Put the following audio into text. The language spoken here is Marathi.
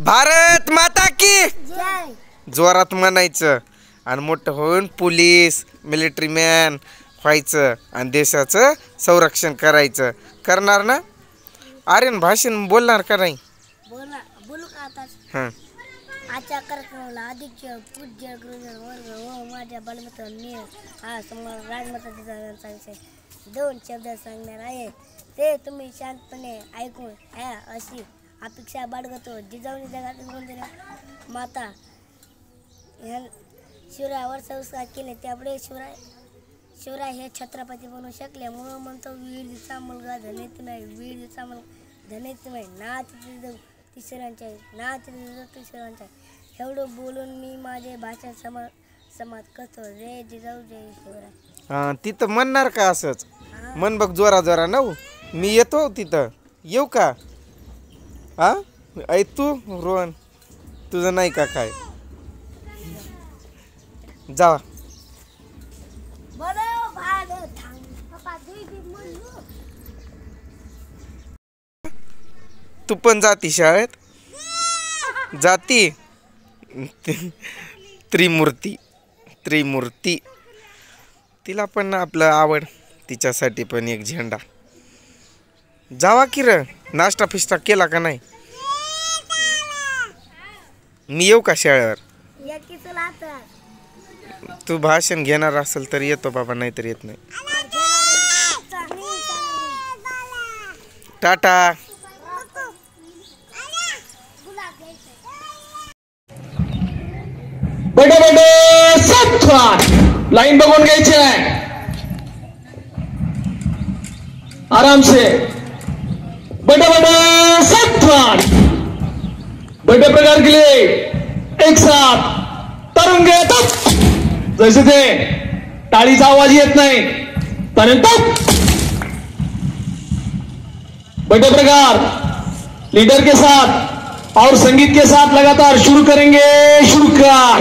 भारत माता की जय. जोरात म्हणायचं आणि मोठं होऊन पोलीस मिलिटरी मॅन व्हायचं आणि देशाचं संरक्षण करायचं. करणार ना? आर्यन भाषण बोलणार का नाही? बोलू का आता? हां. आजच्या कार्यक्रमाला अधिक पूज्य गुरुजन वर्ग व माझ्या बालमित्रांनी हा समोर राजमाता जिजाऊंचा विषय 2 शब्द सांगणार आहे. ते तुम्ही शांतपणे ऐकून घ्या अशी अपेक्षा बाळगतो. जिजाऊंनी जगातील कोणत्या माता ह्या शिवरायावर संस्कार केले, त्यामुळे शिवराय हे छत्रपती बनू शकले. म्हणून म्हणतो वीर दिसा मुलगा धनेत नाही, वीर दिसा मुलगा धनेत नाही, नाच तिसऱ्यांच्या नाच तिसऱ्यांच्या. एवढं बोलून मी माझे भाषण समाप्त करतो. जय जिजाऊ जय शिवराय. तिथं म्हणणार का असंच? मन बघ जोरा नऊ. मी येतो तिथं. येऊ का? हा ऐ तू रोहन तुझं नाही का काय? जा. तू पण जाती शाळेत? जाती? त्रिमूर्ती तिला पण आपलं आवड, तिच्यासाठी पण एक झेंडा. जावा की र. नाश्ता फिस्टा केला का नाही? मी येऊ का शाळेवर? तू भाषण घेणार असेल तर येतो बाबा, नाहीतर येत नाही. टाटा. बडे सावधान, लाईन बघून घ्यायची आहे. आराम से. बड़े सावधान. बड़े प्रकार के लिए एक साथ तरंगे तप. जैसे थे टाळीचा आवाज येत नाही परंतु बड़े प्रकार लीडर के साथ और संगीत के साथ लगातार शुरू करेंगे. शुरू कर.